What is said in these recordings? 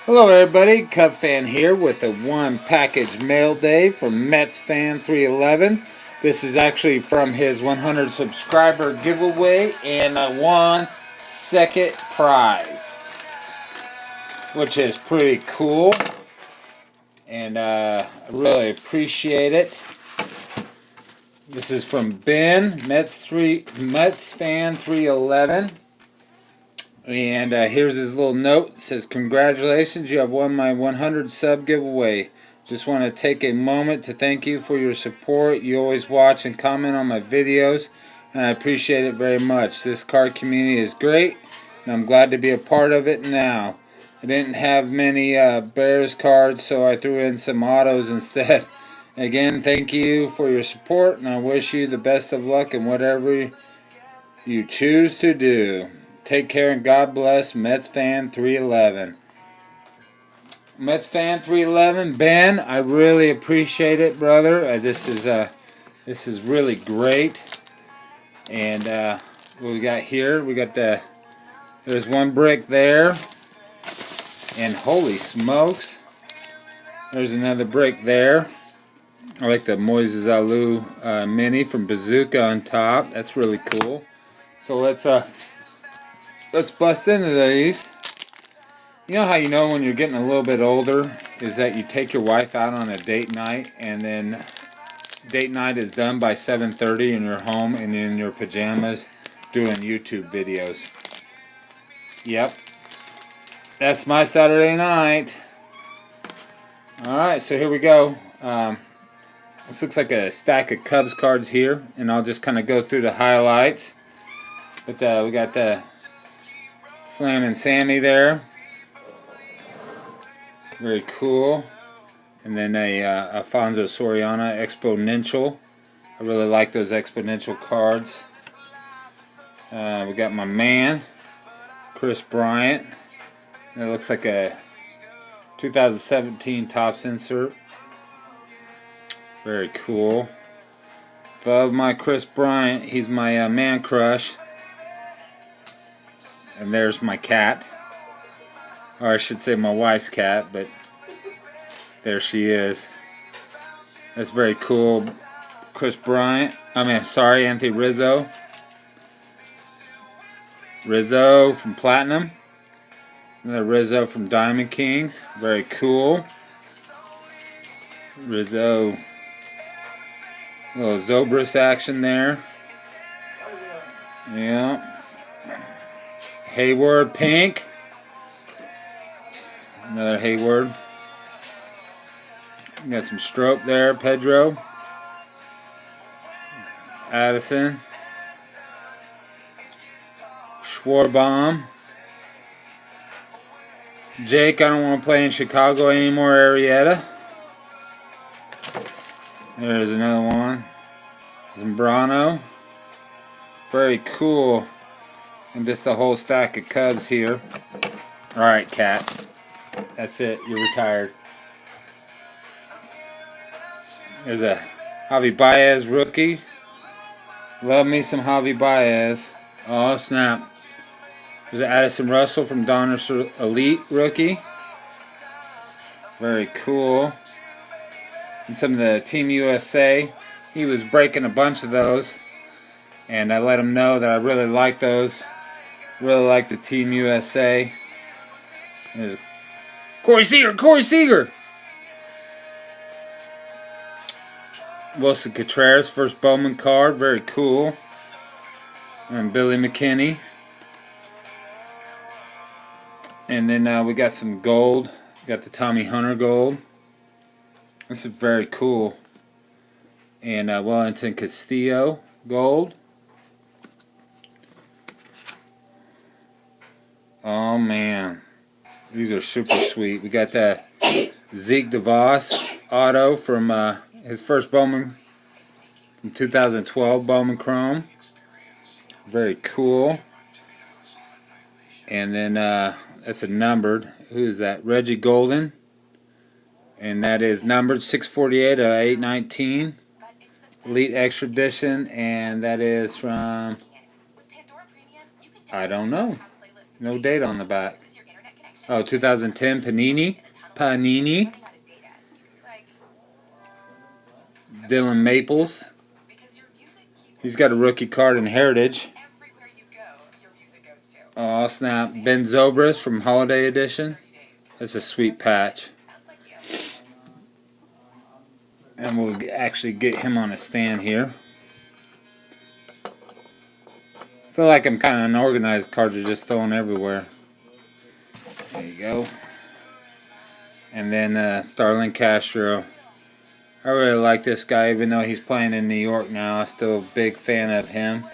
Hello everybody, Cub Fan here with a one package mail day from Mets Fan 311. This is actually from his 100 subscriber giveaway and I won second prize, which is pretty cool and I really appreciate it. This is from Ben, Mets Fan 311. And here's his little note. It says, "Congratulations, you have won my 100 sub giveaway. Just want to take a moment to thank you for your support. You always watch and comment on my videos, and I appreciate it very much. This card community is great, and I'm glad to be a part of it now. I didn't have many Bears cards, so I threw in some autos instead. Again, thank you for your support, and I wish you the best of luck in whatever you choose to do. Take care and God bless, Mets Fan 311. Mets Fan 311, Ben, I really appreciate it, brother. This is really great. And what we got here, there's one brick there. And holy smokes, there's another brick there. I like the Moises Alou mini from Bazooka on top. That's really cool. So let's bust into these. You know how you know when you're getting a little bit older is that you take your wife out on a date night and then date night is done by 7:30 and you're home and in your pajamas doing YouTube videos. Yep. That's my Saturday night. Alright, so here we go. This looks like a stack of Cubs cards here, and I'll just kind of go through the highlights. But we got the Slam and Sammy there. Very cool. And then a Alfonso Soriano Exponential. I really like those Exponential cards. We got my man, Kris Bryant. It looks like a 2017 Topps insert. Very cool. Love my Kris Bryant. He's my man crush. And there's my cat. Or I should say my wife's cat, but there she is. That's very cool. Kris Bryant. Anthony Rizzo. Rizzo from Platinum. Another Rizzo from Diamond Kings. Very cool. Rizzo. A little Zobrist action there. Yeah. Hayward pink. Another Hayward. Got some stroke there. Pedro. Addison. Schwarbaum. Jake, I don't want to play in Chicago anymore, Arrieta. There's another one. Zambrano. Very cool. And just a whole stack of Cubs here. Alright, cat. That's it. You're retired. There's a Javi Baez rookie. Love me some Javi Baez. Oh, snap. There's an Addison Russell from Donruss Elite rookie. Very cool. And some of the Team USA. He was breaking a bunch of those. And I let him know that I really like those. Really like the Team USA. There's Corey Seager! Wilson Contreras, first Bowman card. Very cool. And Billy McKinney. And then we got some gold. We got the Tommy Hunter gold. This is very cool. And Wellington Castillo gold. Oh man, these are super sweet. We got that Zeke DeVos auto from his first Bowman from 2012 Bowman Chrome. Very cool. And then that's a numbered. Who is that? Reggie Golden. And that is numbered 648 of 819. Elite Extra Edition. And that is from, I don't know. No date on the back. Oh, 2010 Panini. Dylan Maples. He's got a rookie card in Heritage. Oh, snap. Ben Zobrist from Holiday Edition. That's a sweet patch. And we'll actually get him on a stand here. I feel like I'm kind of unorganized. Cards are just thrown everywhere. There you go. And then Starlin Castro. I really like this guy, even though he's playing in New York now. I'm still a big fan of him.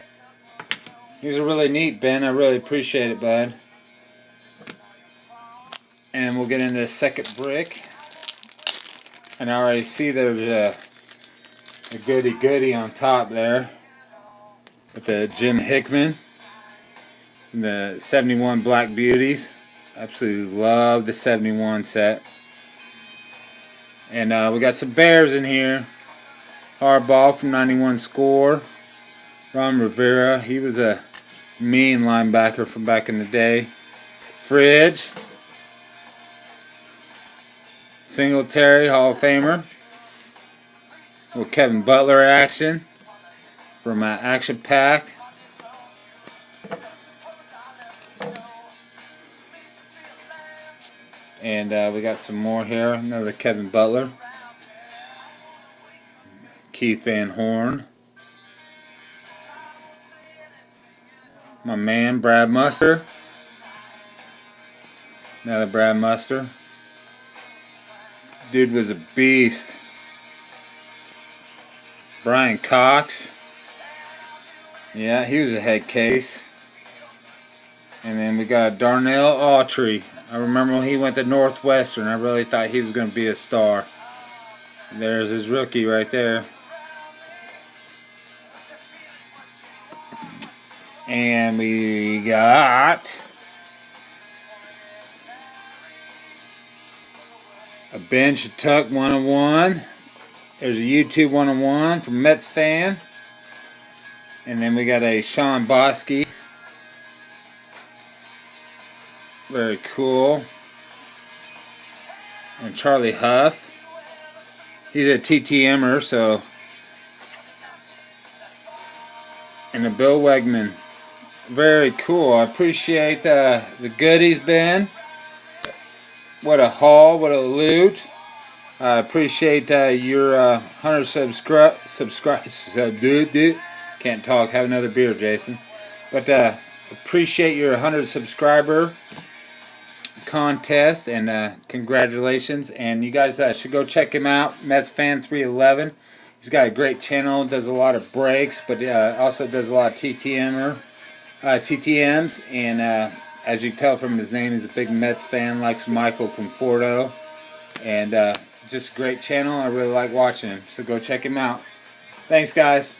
He's really neat, Ben. I really appreciate it, bud. And we'll get into the second brick. And I already see there's a goody on top there. With the Jim Hickman. And the 71 Black Beauties. Absolutely love the 71 set. And we got some Bears in here. Harbaugh from 91 Score. Ron Rivera. He was a mean linebacker from back in the day. Fridge. Singletary, Hall of Famer. Little Kevin Butler action from Action Pack. And we got some more here. Another Kevin Butler. Keith Van Horn. My man, Brad Muster. Another Brad Muster. Dude was a beast. Brian Cox. Yeah, he was a head case. And then we got Darnell Autry. I remember when he went to Northwestern, I really thought he was going to be a star. There's his rookie right there. And we got a Bench Tuck 101. There's a YouTube 101 from Mets fan. And then we got a Sean Bosky. Very cool. And Charlie Huff. He's a TTMer, so. And a Bill Wegman. Very cool. I appreciate the goodies, Ben. What a haul. What a loot. I appreciate your 100 subscribers. Can't talk. Have another beer, Jason. But appreciate your 100 subscriber contest, and congratulations. And you guys should go check him out, Mets Fan 311. He's got a great channel, does a lot of breaks, but also does a lot of TTMs. And as you can tell from his name, he's a big Mets fan, likes Michael Conforto. And just a great channel. I really like watching him, so go check him out. Thanks, guys.